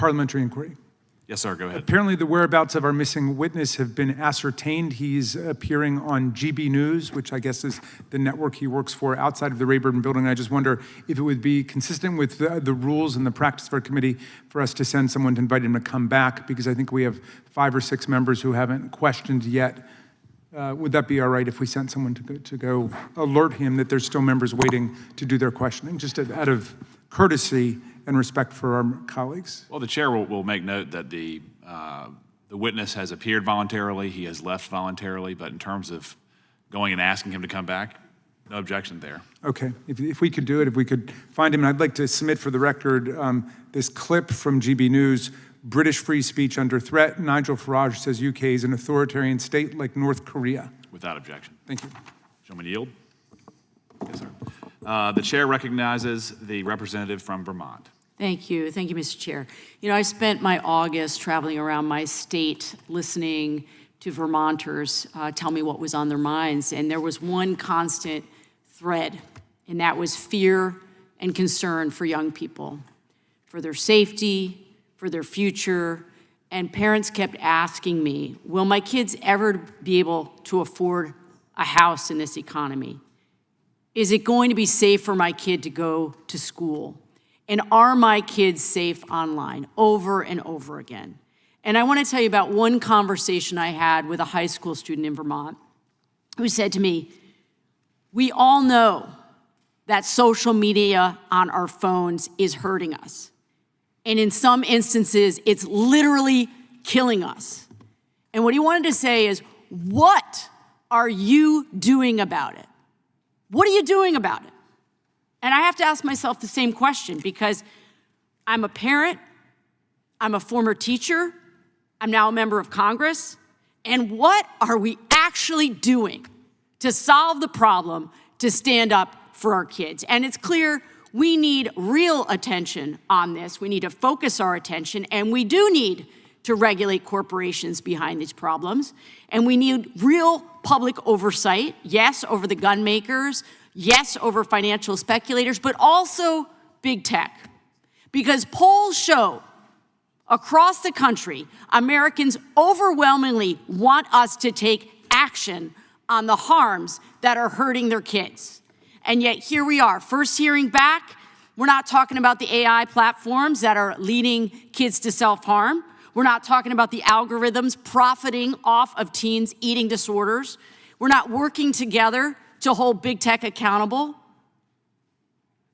Parliamentary inquiry. Yes, sir, go ahead. Apparently the whereabouts of our missing witness have been ascertained. He's appearing on GB News, which I guess is the network he works for outside of the Rayburn building. I just wonder if it would be consistent with the rules and the practice of our committee for us to send someone to invite him to come back, because I think we have 5 or 6 members who haven't questioned yet. Would that be all right if we sent someone to go alert him that there's still members waiting to do their questioning, just out of courtesy and respect for our colleagues? Well, the chair will make note that the witness has appeared voluntarily, he has left voluntarily, but in terms of going and asking him to come back, no objection there. Okay, if we could do it, if we could find him, and I'd like to submit for the record this clip from GB News: British free speech under threat. Nigel Farage says UK is an authoritarian state like North Korea. Without objection. Thank you. Gentleman yield? Yes, sir. The chair recognizes the representative from Vermont. Thank you, Mr. Chair. You know, I spent my August traveling around my state listening to Vermonters tell me what was on their minds, and there was one constant thread, and that was fear and concern for young people, for their safety, for their future. And parents kept asking me, will my kids ever be able to afford a house in this economy? Is it going to be safe for my kid to go to school? And are my kids safe online? Over and over again. And I want to tell you about one conversation I had with a high school student in Vermont who said to me, we all know that social media on our phones is hurting us. And in some instances, it's literally killing us. And what he wanted to say is, what are you doing about it? What are you doing about it? And I have to ask myself the same question, because I'm a parent, I'm a former teacher, I'm now a member of Congress, and what are we actually doing to solve the problem, to stand up for our kids? And it's clear we need real attention on this. We need to focus our attention, and we do need to regulate corporations behind these problems. And we need real public oversight, yes, over the gun makers, yes, over financial speculators, but also big tech. Because polls show across the country, Americans overwhelmingly want us to take action on the harms that are hurting their kids. And yet here we are, first hearing back. We're not talking about the AI platforms that are leading kids to self-harm. We're not talking about the algorithms profiting off of teens' eating disorders. We're not working together to hold big tech accountable.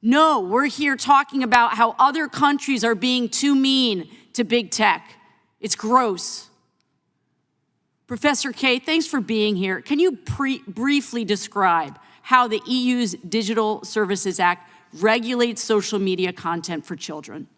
No, we're here talking about how other countries are being too mean to big tech. It's gross. Professor Kay, thanks for being here. Can you briefly describe how the EU's Digital Services Act regulates social media content for children?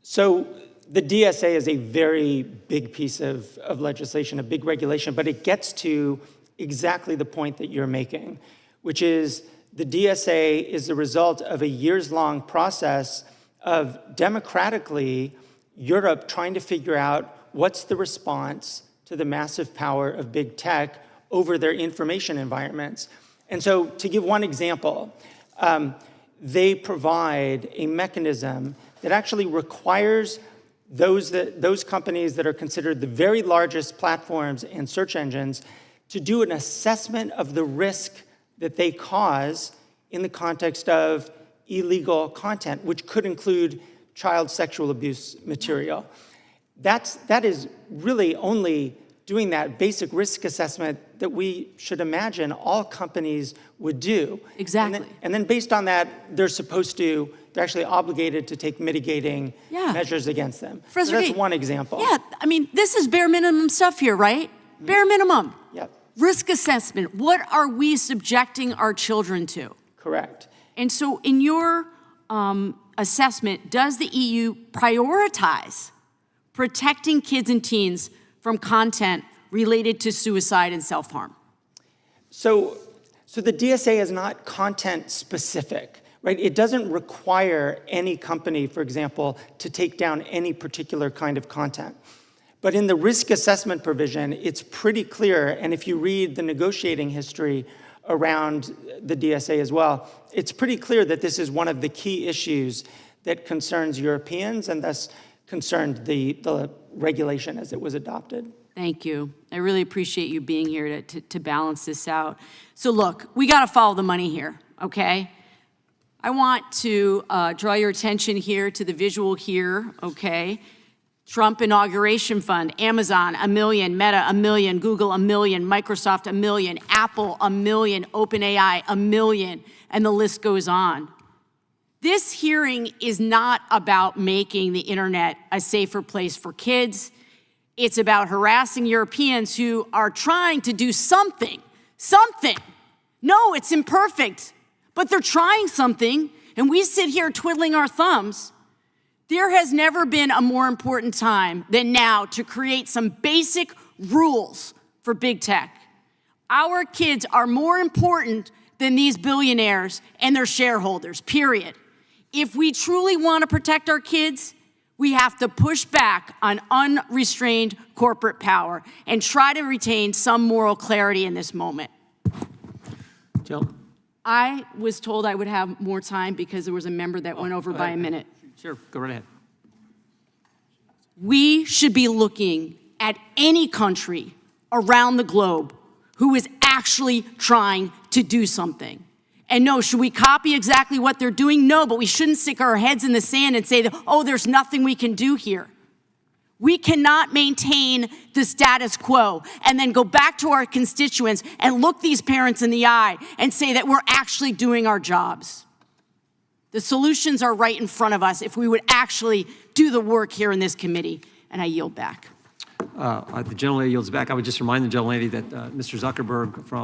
So the DSA is a very big piece of legislation, a big regulation, but it gets to exactly the point that you're making, which is the DSA is the result of a years-long process of democratically Europe trying to figure out what's the response to the massive power of big tech over their information environments. And so to give one example, they provide a mechanism that actually requires those companies that are considered the very largest platforms and search engines to do an assessment of the risk that they cause in the context of illegal content, which could include child sexual abuse material. That is really only doing that basic risk assessment that we should imagine all companies would do. Exactly. And then based on that, they're actually obligated to take mitigating measures against them. So that's one example. Yeah, I mean, this is bare minimum stuff here, right? Mm-hmm. Bare minimum. Yep. Risk assessment. What are we subjecting our children to? Correct. And so in your assessment, does the EU prioritize protecting kids and teens from content related to suicide and self-harm? So the DSA is not content specific, right? It doesn't require any company, for example, to take down any particular kind of content. But in the risk assessment provision, it's pretty clear, and if you read the negotiating history around the DSA as well, it's pretty clear that this is one of the key issues that concerns Europeans and thus concerned the regulation as it was adopted. Thank you. I really appreciate you being here to balance this out. So look, we got to follow the money here, okay? I want to draw your attention here to the visual here, okay? Trump inauguration fund, Amazon, $1 million, Meta, $1 million, Google, $1 million, Microsoft, $1 million, Apple, $1 million, OpenAI, $1 million, and the list goes on. This hearing is not about making the internet a safer place for kids. It's about harassing Europeans who are trying to do something. No, it's imperfect, but they're trying something, and we sit here twiddling our thumbs. There has never been a more important time than now to create some basic rules for big tech. Our kids are more important than these billionaires and their shareholders, period. If we truly want to protect our kids, we have to push back on unrestrained corporate power and try to retain some moral clarity in this moment. Jill? I was told I would have more time because there was a member that went over by a minute. Sure, go right ahead. We should be looking at any country around the globe who is actually trying to do something. And no, should we copy exactly what they're doing? No, but we shouldn't stick our heads in the sand and say that, oh, there's nothing we can do here. We cannot maintain the status quo and then go back to our constituents and look these parents in the eye and say that we're actually doing our jobs. The solutions are right in front of us if we would actually do the work here in this committee. And I yield back. The gentlelady yields back. I would just remind the gentlelady that Mr. Zuckerberg from